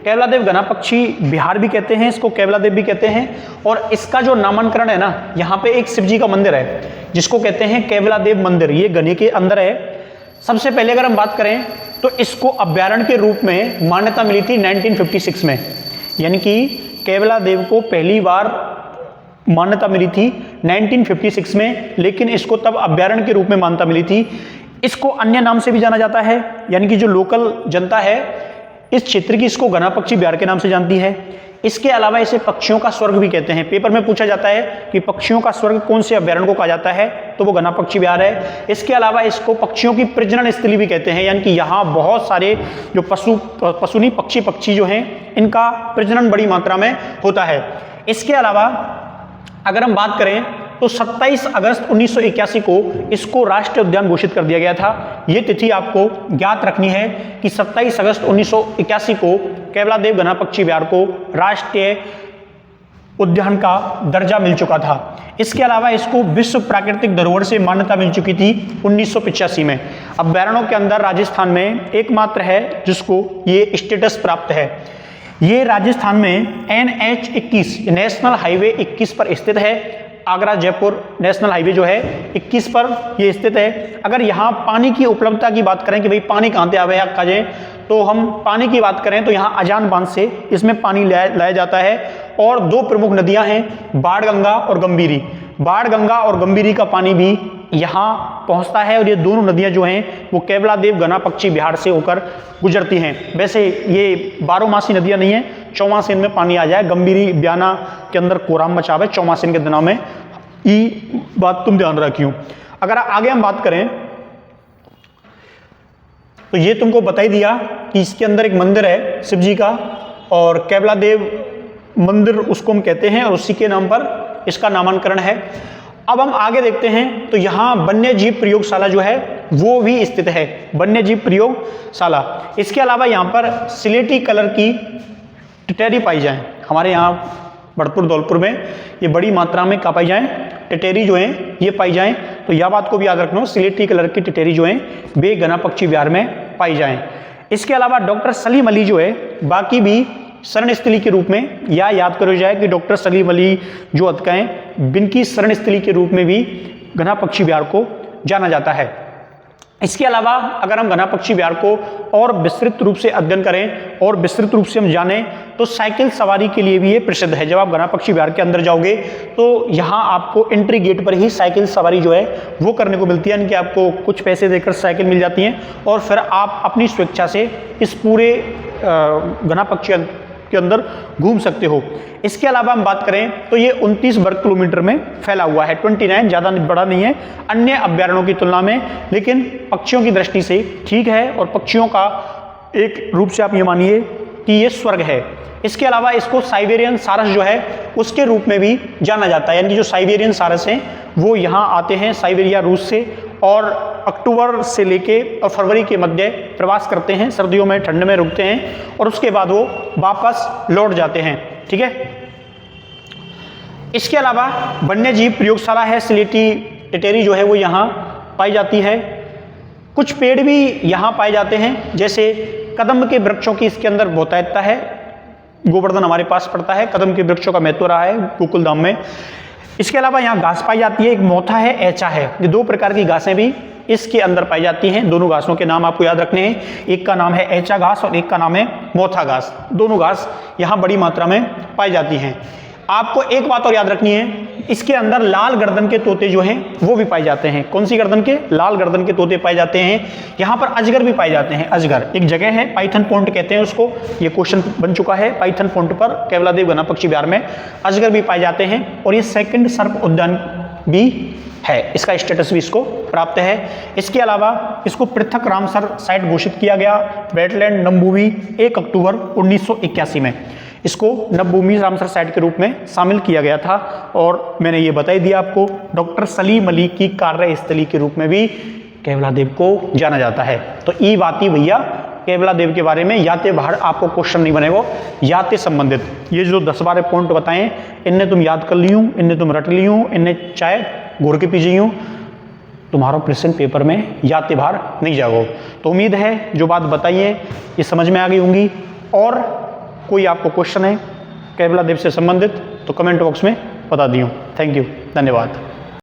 केवलादेव घना पक्षी विहार भी कहते हैं इसको, केवलादेव भी कहते हैं। और इसका जो नामांकरण है ना, यहाँ पे एक शिव जी का मंदिर है जिसको कहते हैं केवलादेव मंदिर, ये घने के अंदर है। सबसे पहले अगर हम बात करें तो इसको अभ्यारण्य के रूप में मान्यता मिली थी 1956 में, यानी कि केवलादेव को पहली बार मान्यता मिली थी 1956 में, लेकिन इसको तब अभ्यारण्य के रूप में मान्यता मिली थी। इसको अन्य नाम से भी जाना जाता है, यानी कि जो लोकल जनता है इस क्षेत्र की इसको घना पक्षी विहार के नाम से जानती है। इसके अलावा इसे पक्षियों का स्वर्ग भी कहते हैं। पेपर में पूछा जाता है कि पक्षियों का स्वर्ग कौन से अभ्यारण्य को कहा जाता है, तो वो घना पक्षी विहार है। इसके अलावा इसको पक्षियों की प्रजनन स्थली भी कहते हैं, यानी कि यहाँ बहुत सारे जो पशु नहीं पक्षी जो हैं इनका प्रजनन बड़ी मात्रा में होता है। इसके अलावा अगर हम बात करें तो 27 अगस्त 1981 को इसको राष्ट्रीय उद्यान घोषित कर दिया गया था। ये तिथि आपको ज्ञात रखनी है कि 27 अगस्त 1981 को केवलादेव घना पक्षी विहार को राष्ट्रीय उद्यान का दर्जा मिल चुका था। इसके अलावा इसको विश्व प्राकृतिक धरोहर से मान्यता मिल चुकी थी 1985 में। अभ्यारण्यों के अंदर राजस्थान में एकमात्र है जिसको ये स्टेटस प्राप्त है। ये राजस्थान में NH 21 नेशनल हाईवे 21 पर स्थित है। आगरा जयपुर नेशनल हाईवे जो है 21 पर ये स्थित है। अगर यहाँ पानी की उपलब्धता की बात करें कि भाई पानी कहाँ से आवे कहा जाए, तो हम पानी की बात करें तो यहाँ अजान बांध से इसमें पानी लाया जाता है। और दो प्रमुख नदियाँ हैं, बाणगंगा और गंभीरी। बाणगंगा और गंभीरी का पानी भी यहाँ पहुँचता है और ये दोनों नदियाँ जो हैं वो केवलादेव घना पक्षी विहार से होकर गुजरती हैं। वैसे ये 12मासी नदियाँ नहीं हैं, चौमासी इनमें पानी आ जाए। गंभीरी ब्याना के अंदर कोराम मचावे चौमासी के दिनों में, ये बात तुम ध्यान रखियो। अगर आगे हम बात करें तो ये तुमको बता ही दिया कि इसके अंदर एक मंदिर है शिव जी का, और केवलादेव मंदिर उसको हम कहते हैं और उसी के नाम पर इसका नामांकरण है। अब हम आगे देखते हैं तो यहाँ वन्य जीव प्रयोगशाला जो है वो भी स्थित है, वन्य जीव प्रयोगशाला। इसके अलावा यहाँ पर सिलेटी कलर की टिटेरी पाई जाए। हमारे यहाँ भरतपुर धौलपुर में ये बड़ी मात्रा में क्या पाई जाए, टिटेरी जो हैं ये पाई जाएं। तो यह बात को भी याद रखना, सिलेटी कलर की टिटेरी जो हैं वे घना पक्षी विहार में पाई जाएं। इसके अलावा डॉक्टर सलीम अली जो है बाकी भी शरण स्थली के रूप में, या याद करो जाए कि डॉक्टर सलीम अली जो अतकाएं बिनकी शरण स्थली के रूप में भी घना पक्षी विहार को जाना जाता है। इसके अलावा अगर हम घना पक्षी विहार को और विस्तृत रूप से अध्ययन करें और विस्तृत रूप से हम जानें तो साइकिल सवारी के लिए भी ये प्रसिद्ध है। जब आप घना पक्षी विहार के अंदर जाओगे तो यहाँ आपको एंट्री गेट पर ही साइकिल सवारी जो है वो करने को मिलती है, यानी कि आपको कुछ पैसे देकर साइकिल मिल जाती हैं और फिर आप अपनी स्वेच्छा से इस पूरे घना पक्षी के अंदर घूम सकते हो। इसके अलावा हम बात करें तो ये 29 वर्ग किलोमीटर में फैला हुआ है, 29, ज़्यादा बड़ा नहीं है अन्य अभ्यारण्यों की तुलना में, लेकिन पक्षियों की दृष्टि से ठीक है और पक्षियों का एक रूप से आप ये मानिए कि ये स्वर्ग है। इसके अलावा इसको साइबेरियन सारस जो है उसके रूप में भी जाना जाता है, यानी कि जो साइबेरियन सारस हैं वो यहाँ आते हैं साइबेरिया रूस से और अक्टूबर से लेके और फरवरी के मध्य प्रवास करते हैं, सर्दियों में ठंड में रुकते हैं और उसके बाद वो वापस लौट जाते हैं। ठीक है। इसके अलावा वन्य जीव प्रयोगशाला है, सिलेटी टिटेरी जो है वो यहाँ पाई जाती है। कुछ पेड़ भी यहाँ पाए जाते हैं, जैसे कदम के वृक्षों की इसके अंदर बहुतायतता है। गोवर्धन हमारे पास पड़ता है, कदम के वृक्षों का महत्व रहा है गोकुल धाम में। इसके अलावा यहाँ घास पाई जाती है, एक मोथा है, ऐचा है। ये दो प्रकार की घासें भी इसके अंदर पाई जाती हैं। दोनों घासों के नाम आपको याद रखने हैं, एक का नाम है ऐचा घास और एक का नाम है मोथा घास। दोनों घास यहाँ बड़ी मात्रा में पाई जाती हैं। आपको एक बात और याद रखनी है, इसके अंदर लाल गर्दन के तोते जो हैं वो भी पाए जाते हैं। कौन सी गर्दन के? लाल गर्दन के तोते पाए जाते हैं। यहाँ पर अजगर भी पाए जाते हैं। अजगर एक जगह है, पाइथन पॉइंट कहते हैं उसको, ये क्वेश्चन बन चुका है। पाइथन पॉइंट पर केवलादेव घना पक्षी विहार में अजगर भी पाए जाते हैं और ये सेकंड सर्प उद्यान भी है, इसका स्टेटस भी इसको प्राप्त है। इसके अलावा इसको पृथक रामसर साइट घोषित किया गया, वेटलैंड नमभूमि 1 अक्टूबर 1981 में इसको नवभूमि रामसर साइट के रूप में शामिल किया गया था। और मैंने ये बता ही दिया आपको, डॉक्टर सलीम अली की कार्यस्थली के रूप में भी केवलादेव को जाना जाता है। तो ई बात ही भैया केवलादेव के बारे में, याते बाहर आपको क्वेश्चन नहीं बनेगा, याते संबंधित ये जो 10-12 पॉइंट बताएं इन्हें तुम याद कर लियो, इन्हें तुम रट लियो, इन्हें चाहे घूर के पीछे यूँ, तुम्हारा प्रश्न पेपर में याते बाहर नहीं जाओ। तो उम्मीद है जो बात बताइए ये समझ में आ गई होंगी। और कोई आपको क्वेश्चन है केवला देव से संबंधित तो कमेंट बॉक्स में बता दियो। थैंक यू, धन्यवाद।